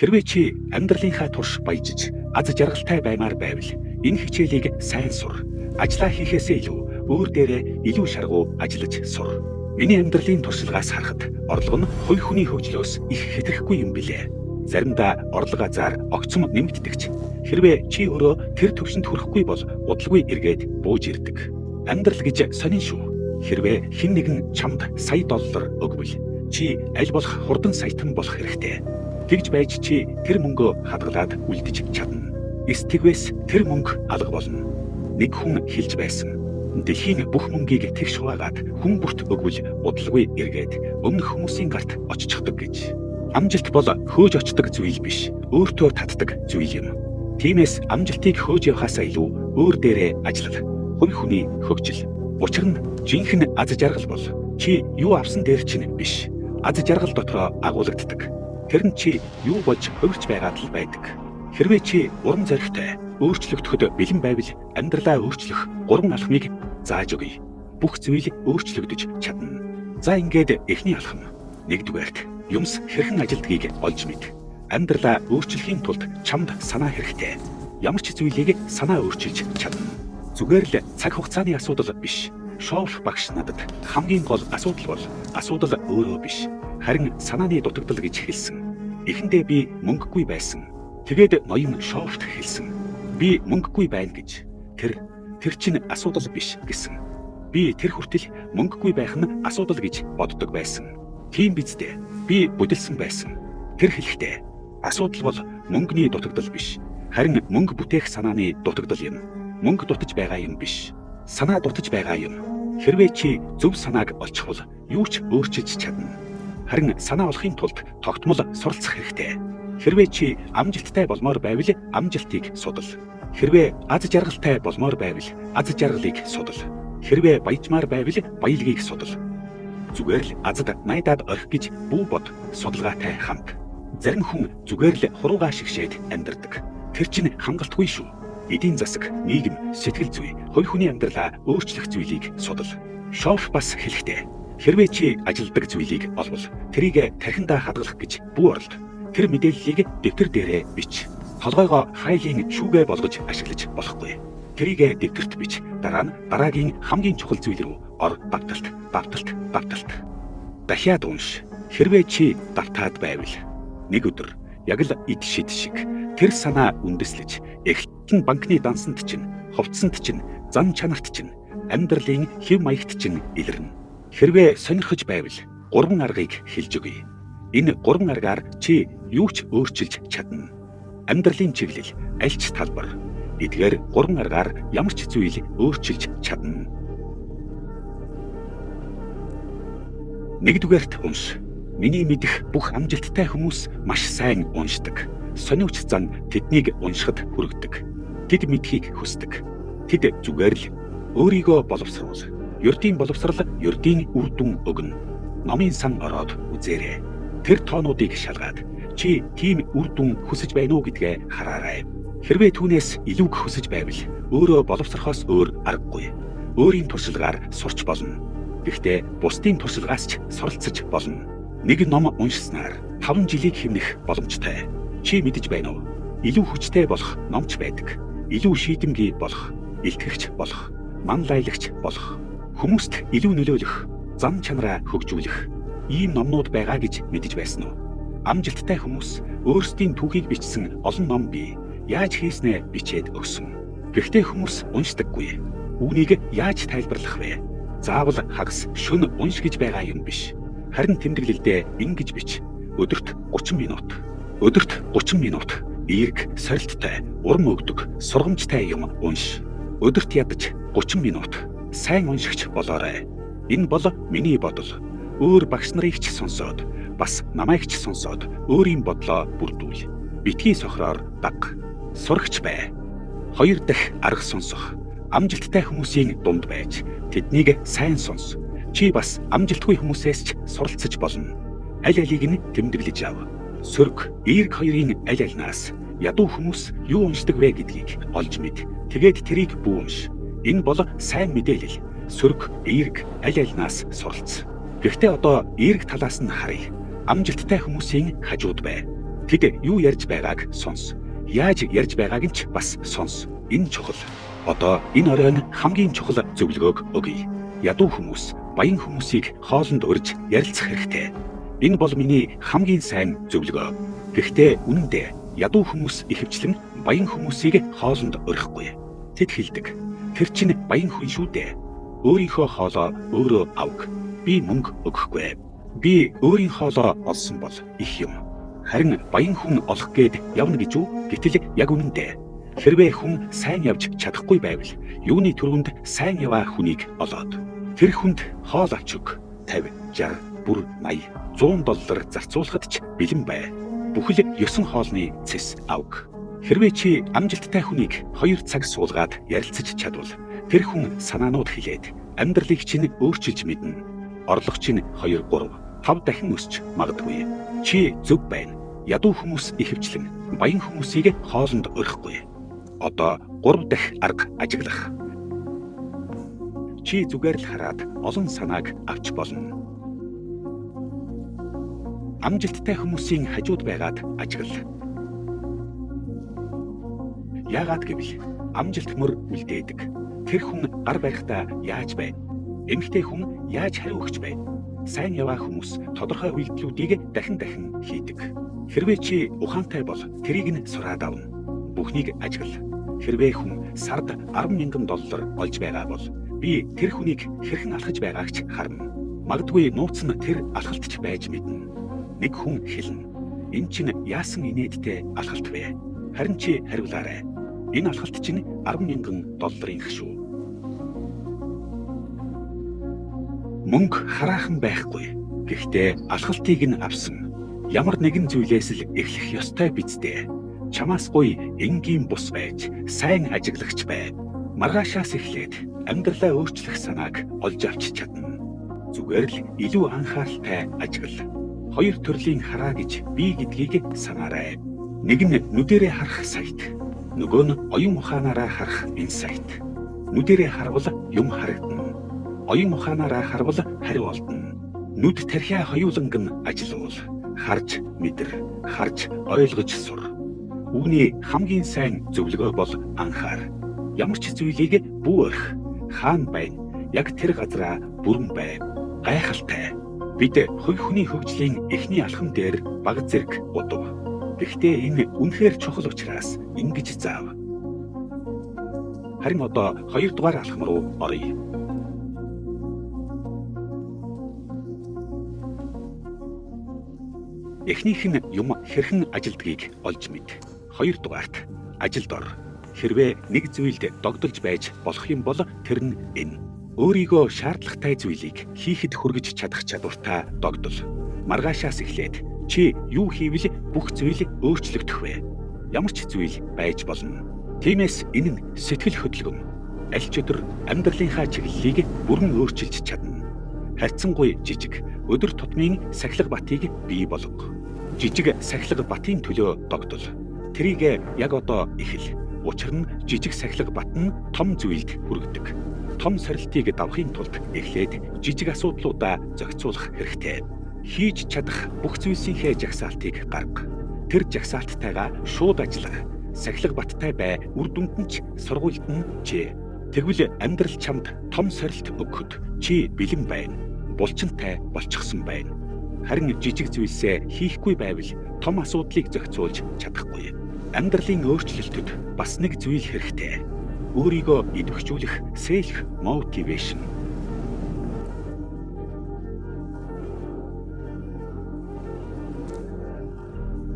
Хэрвээ чи амьдралынхаа турш баяжиж, аз жаргалтай баймаар байвал энэ хичээлийг сайн сур. Ажлаа хийхээсээ илүү өөр дээрээ илүү шаргуу ажиллаж сур. Миний амьдралын туршлагаас харахад орлого нь хувь хүний хөгжлөөс их хэтрэхгүй юм билээ. Заримдаа орлого азар огцом нэмэгддэгч. Хэрвээ чи өөрөө тэр төвшөнд хүрэхгүй бол удалгүй эргээд бууж ирдэг. Амьдрал гэж сонин шүү. Хэрвээ хэн нэгэн чамд сая доллар өгвөл чи аль болох хурдан саятан болох хэрэгтэй. Тэгж байж чи тэр мөнгөө хадгалаад үлдэж чадна. Эстэгвээс тэр мөнгө алга болно. Нэг хүн хэлж байсан. Дэлхийн бүх мөнгийг тэгш хуваагаад хүн бүрт өгвөл удалгүй эргээд өмнөх хүмүүсийн гарт оччихдог гэж. Амжилт бол хөөж очдог зүйл биш, өөртөө татдаг зүйл юм. Тиймээс амжилтыг хөөж явахаасаа илүү өөр дээрээ ажиллах. Хувь хүний хөгжил. Учир нь жинхэнэ аз жаргал бол чи юу авсан дээр чинь биш. Аз жаргал дотроо агуулгаддаг. Тэр нь чи юу болж хувирч байгаад л байдаг. Хэрвээ чи урам зоригтой, өөрчлөгдөхөд бэлэн байвал амьдралаа өөрчлөх 3 алхмыг зааж өгье. Бүх зүйл өөрчлөгдөж чадна. За ингээд эхний алхам. 1-дүгээрт юмс хэрхэн ажилдгийг олж мэд. Амьдралаа өөрчлөхийн тулд чамд санаа хэрэгтэй. Ямар ч зүйлийг санаа өөрчилж чадна. Зүгээр л цаг хугацааны асуудал биш. Шоулах багш надад хамгийн гол асуудал бол асуудал өөрөө биш. Харин санааны дутагдал гэж хэлсэн. Эхэндээ би мөнгөгүй байсан. Тэгээд ноён шоулт хэлсэн. Би мөнгөгүй байна гэж. Тэр чинь асуудал биш гэсэн. Би тэр хүртэл мөнгөгүй байх нь асуудал гэж боддог байсан. Тийм биз дээ. Би бүдэлсэн байсан. Тэр хэлэхдээ асуудал бол мөнгөний дутагдал биш. Харин мөнгө бүтээх санааны дутагдал юм. Мөнгө дутаж байгаа юм биш. Санаа дутаж байгаа юм. Хэрвээ чи зөв санааг олчихвол юу ч өөрчилж чадна. Харин санаа олохын тулд тогтмол суралцах хэрэгтэй. Хэрвээ чи амжилттай болмоор байвал амжилтыг судал. Хэрвээ аз жаргалтай болмоор байвал аз жаргалыг судал. Хэрвээ баяжмаар байвал баялагийг судал. Зүгээр л азад найдаад орхих гэж бүү бод судалгаатай хамт. Зарим хүн зүгээр л хуруугаа шигшээд амьдардаг. Тэр чинь хангалтгүй шүү. Эдийн засаг, нийгэм, сэтгэл зүй, хувь хүний амьдралаа өөрчлөх зүйлийг судал. Шоуф бас хэлэхдээ хэрвээ чи ажилдаг зүйлийг олвол тэрийг тархиндаа хадгалах гэж бүү оролд. Тэр мэдээллийг дэвтэр дээрээ бич. Толгойгоо файлын шүүгээ болгож ашиглаж болохгүй. Тэрийг дэвтэрт бич. Дараа нь дараагийн хамгийн чухал зүйл рүү ор давталт. Дахиад унш. Хэрвээ чи давтаад байвал нэг өдөр яг л ид шид шиг тэр санаа үндэслэж эхлэн банкны дансанд чинь, хувцсанд чинь, зан чанарт чинь, амьдралын хэв маягт чинь илэрнэ. Хэрвээ сонирхож байвал 3 аргыг хэлж өгье. Энэ 3 аргаар чи юу ч өөрчилж чадна. Амьдралын чиглэл, аль ч талбар. Эдгээр 3 аргаар ямар ч зүйл өөрчилж чадна. 1-дүгээрт унш. Миний мэдих бүх амжилттай хүмүүс маш сайн уншдаг. Сониуч зан тэднийг уншихад хүргэдэг. Тэд мэдхийг хүсдэг. Тэд зүгээр л өөрийгөө боловсруул. Ердийн боловсрал ердийн үр дүн өгнө. Номын сан ороод үзээрэй. Тэр тоонуудыг шалгаад чи тийм үр дүн хүсэж байна уу гэдгээ хараарай. Хэрвээ түүнээс илүүг хүсэж байвал өөрөө боловсрохоос өөр аргагүй. Өөрийн туршлагаар сурч болно. Гэхдээ бусдын туршлагаас ч суралцж болно. Нэг ном уншсанаар 5 жилийг хэмнэх боломжтой. Чи мэдэж байна уу? Илүү хүчтэй болох номч байдаг. Илүү шийдэмгий болох, илтгэгч болох, манлайлагч болох, хүмүүст илүү нөлөөлөх, зан чанараа хөгжүүлэх ийм номнууд байгаа гэж мэдэж байсан уу? Амжилттай хүмүүс өөрсдийн түүхийг бичсэн олон ном бий. Яаж хийснээ бичээд өгсөн. Гэхдээ хүмүүс уншдаггүй. Үүнийг яаж тайлбарлах вэ? Заавал хагас шөнө унш гэж байгаа юм биш. Харин тэмдэглэлдээ ингэж бич. Өдөрт 30 минут. Өдөрт 30 минут. Эерэг, сорилттой, урам өгдөг, сургамжтай юм унш. Өдөрт ядаж 30 минут. Сайн уншигч болоорой. Энэ бол миний бодол. Өөр багш нарыг ч сонсоод, бас намайг ч сонсоод өөрийн бодлоо бүрдүүл. Битгий сохроор даг. Сурагч бай. 2 дахь арга сонсох. Амжилттай хүмүүсийн дунд байж тэднийг сайн сонс. Чи бас амжилтгүй хүмүүсээс ч суралцж болно. Аль алийг нь тэмдэглэж ав. Сөрөг, эерэг хоёрын аль альнаас ядуу хүмүүс юу уншдаг вэ гэдгийг олж мэд. Тэгээд тэрийг бүү унш. Энэ бол сайн мэдээлэл. Сөрөг, эерэг аль альнаас суралц. Гэхдээ одоо эерэг талаас нь харъя. Амжилттай хүмүүсийн хажууд бай. Тэд юу ярьж байгааг сонс. Яаж ярьж байгааг нь ч бас сонс. Энэ чухал. Одоо энэ оройн хамгийн чухал зөвлөгөөг өгье. Ядуу хүмүүс баян хүмүүсийг хоолнд урьж ярилцах хэрэгтэй. Энэ бол миний хамгийн сайн зөвлөгөө. Гэхдээ үнэн дээр ядуу хүмүүс ихэвчлэн баян хүмүүсийг хоолнд урихгүй. Тэд хэлдэг. Тэр чинь баян хүн шүү дээ. Өөрийнхөө хоолоо өөрөө авг. Би мөнгө өгөхгүй. Би өөрийн хоолоо олсон бол их юм. Харин баян хүн олох гээд явна гэж үү? Гэтэл яг үнэндээ хэрвээ хүн сайн явж чадахгүй байвал юуны түрүүнд сайн яваа хүнийг олоод тэр хүнд хоол авч өг. 50, 60, бүр 80, $100 зарцуулахад ч бэлэн бай. Бүхэл 9 хоолны цэс авг. Хэрвээ чи амжилттай хүнийг 2 цаг суулгаад ярилцаж чадвал тэр хүн санаанууд хэлээд амьдралыг чинь өөрчилж мэднэ. Орлого чинь 2, 3, 5 дахин өсч магадгүй. Чи зөв байна. Ядуу хүмүүс ихэвчлэн баян хүмүүсийг хоолнд урихгүй. Одоо 3 дахь арга ажиглах. Чи зүгээр л хараад олон санааг авч болно. Амжилттай хүмүүсийн хажууд байгаад ажигла. Яагаад гэвэл амжилт мөр үлдээдэг. Тэр хүн гар барихтаа яаж байна? Эмэгтэй хүн яаж хариу өгч байна? Сайн яваа хүмүүс тодорхой үйлдэлүүдийг дахин хийдэг. Хэрвээ чи ухаантай бол тэрийг нь сураад авна. Бүхнийг ажигла. Хэрвээ хүн сард $10,000 олж байгаа бол би тэр хүнийг хэрхэн алхаж байгааг ч харна. Магадгүй нууц нь тэр алхалтч байж мэднэ. Нэг хүн хэлнэ. Энэ чинь яасан инээдтэй алхалт вэ? Харин чи хариулаарай. Энэ алхалт чинь $10,000 шүү. Мөнгө хараахан байхгүй. Гэхдээ алхалтыг нь авсан. Ямар нэгэн зүйлээс л эхлэх ёстой биз дээ. Чамаас гоё энгийн бус байж сайн ажиглагч бай. Маргаашаас эхлээд амьдралаа өөрчлөх санааг олж авч чадна. Зүгээр л илүү анхааралтай ажигла. 2 төрлийн хараа гэж би гэдгийг санаарай. Нэг нь нүдэрээ харах сайт. Нөгөө нь оюун ухаанаараа харах инсайт. Нүдэрээ харвал юм харагдана. Оюун ухаанаараа харвал хариу олдно. Нүд тархиа хоёуланг нь ажилуул. Харж мэдэр, харж ойлгож сур. Үүний хамгийн сайн зөвлөгөө бол анхаар. Ямар ч зүйлийг бүү өрх. Хаан байна. Яг тэр газараа бүрэн бай. Гайхалтай. Бид хувь хүний хөгжлийн эхний алхам дээр баг зэрэг удав. Гэхдээ энэ үнэхээр чухал учраас ингэж заав. Харин одоо 2 дугаар алхам руу оръё. Эхнийх нь юм хэрхэн ажилдгийг олж мэд. 2 дугаарт ажилд ор. Хэрвээ нэг зүйлд догдолж байж болох юм бол тэр нь энэ. Өөрийгөө шаардлагатай зүйлийг хийхэд хүргэж чадах чадвартай догдол. Маргаашаас эхлээд чи юу хийвэл бүх зүйл өөрчлөгдөх вэ? Ямар ч зүйл байж болно. Тиймээс энэ нь сэтгэл хөдлөм. Аль ч өдөр амьдралынхаа чиглэлийг бүрэн өөрчилж чадна. Хайцсангүй жижиг өдөр тутмын сахилга батыг бий болгох. Жижиг сахилга батын төлөө догдол. Тэрийг яг одоо эхэл. Учир нь жижиг сахилга бат нь том зүйлд хүргэдэг. Том сорилтыг давахын тулд эхлээд жижиг асуудлуудаа зохицуулах хэрэгтэй. Хийж чадах бүх зүйлсийнхээ жагсаалтыг гарга. Тэр жагсаалттайгаа шууд ажиллах. Сахилга баттай бай, үр дүнд нь ч сургуульд нь чи. Тэгвэл амьдрал чамд том сорилт өгөхөд чи бэлэн байна. Булчинтай болчихсон байна. Харин жижиг зүйлсээ хийхгүй байвал том асуудлыг зохицуулж чадахгүй. Амьдралын өөрчлөлтөд бас нэг зүйл хэрэгтэй. Өөрийгөө идэвхжүүлэх self motivation.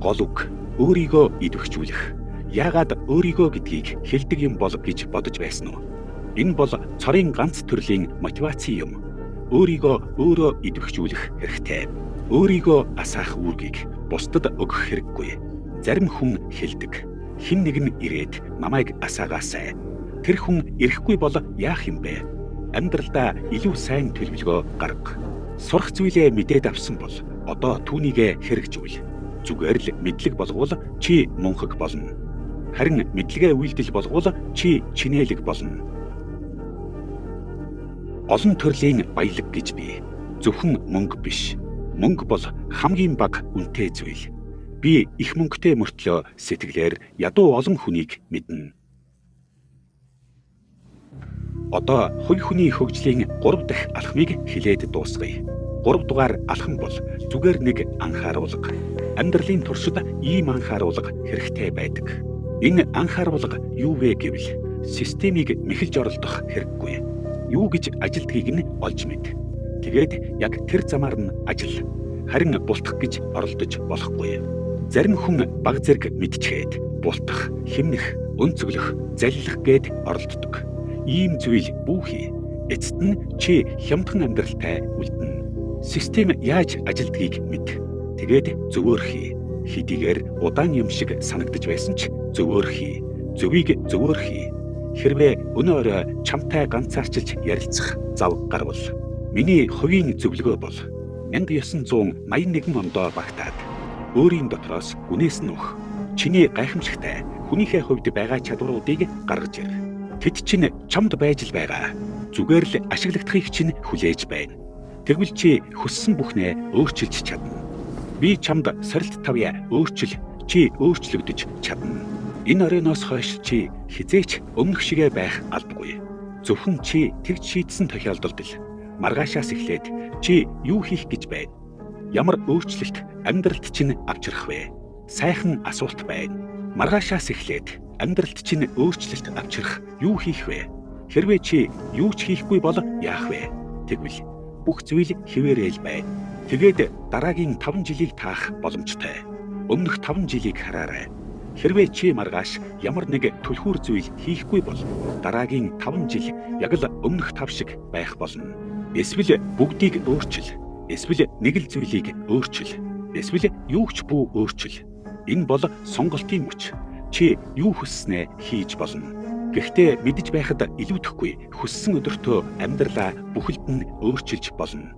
Гол үг өөрийгөө идэвхжүүлэх. Яагаад өөрийгөө гэдгийг хэлдэг юм бол гэж бодож байсан уу? Энэ бол цорын ганц төрлийн мотивац юм. Өөрийгөө өөрөө идэвхжүүлэх хэрэгтэй. Өөрийгөө асаах үүргийг бусдад өгөх хэрэггүй. Зарим хүн хэлдэг. Хэн нэг нь ирээд намайг асаагаасай. Тэр хүн ирэхгүй бол яах юм бэ? Амьдралдаа илүү сайн төлөвлөгөө гарга. Сурах зүйлээ мэдээд авсан бол одоо түүнийгэ хэрэгжүүл. Зүгээр л мэдлэг болгоул чи мунхаг болно. Харин мэдлэгээ үйлдэл болгоул чи чинээлэг болно. Олон төрлийн баялаг гэж бий. Зөвхөн мөнгө биш. Мөнгө бол хамгийн бага үнэтэй зүйл. Би их мөнгөтэй мөртлөө сэтгэлээр ядуу олон хүнийг мэднэ. Одоо хувь хүний хөгжлийн 3 дахь алхмыг хэлээд дуусгая. 3 дугаар алхам бол зүгээр нэг анхааруулга. Амьдралын туршид ийм анхааруулга хэрэгтэй байдаг. Энэ анхааруулга юу вэ гэвэл системийг мэхэлж оролдох хэрэггүй. Юу гэж ажилдгийг нь олж мэд. Тэгээд яг тэр замаар нь ажил. Харин бултах гэж оролдож болохгүй. Зарим хүн баг зэрэг мэдчихэд бултах, хэмнэх, өнцөглөх, заллих гээд оролддог. Ийм зүйл бүхий. Эцэст нь чи хямдхан амьдралтай үлдэнэ. Систем яаж ажилдгийг мэд. Тэгээд зөвөөр хий. Хэдийгээр удаан юм шиг санагдаж байсан ч зөвөөр хий. Зөвийг зөвөөр хий. Хэрвээ өнөө орой чамтай ганцаарчилж ярилцах зав гарвал миний хувийн зөвлөгөө бол 1981 онд багтаад өөрийн дотроос үнээс нь өөх. Чиний гайхамшигтай хүнийхээ хувьд байгаа чадваруудыг гаргаж ир. Тэд чинь чамд байж л байгаа. Зүгээр л ашиглагдахыг чинь хүлээж байна. Тэгвэл чи хүссэн бүхнээ өөрчилж чадна. Би чамд сорилт тавья өөрчил, чи өөрчлөгдөж чадна. Энэ оройноос хойш чи хизээч өмнөх шигээ байх албагүй. Зөвхөн чи тэгж шийдсэн тохиолдолд л маргаашаас эхлээд чи юу хийх гэж байна? Ямар өөрчлөлт амьдралд чинь авчрах вэ? Сайхан асуулт байна. Маргаашаас эхлээд амьдралд чинь өөрчлөлт авчрах юу хийх вэ? Хэрвээ чи юу ч хийхгүй бол яах вэ? Тэгвэл бүх зүйл хിവэрэл байна. Тэгээд дараагийн 5 жилийг таах боломжтой. Өмнөх 5 жилийг хараарай. Хэрвээ чи маргааш ямар нэг түлхүүр зүйл хийхгүй бол дараагийн 5 жил яг л өмнөх 5 шиг байх болно. Эсвэл бүгдийг өөрчил. Эсвэл нэг л зүйлийг өөрчил. Эсвэл юу ч бүү өөрчил. Энэ бол сонголтын мөч. Чи юу хүсснээ хийж болно. Гэхдээ мэдэж байхад илүүдэхгүй хүссэн өдөртөө амьдралаа бүхэлд нь өөрчилж болно.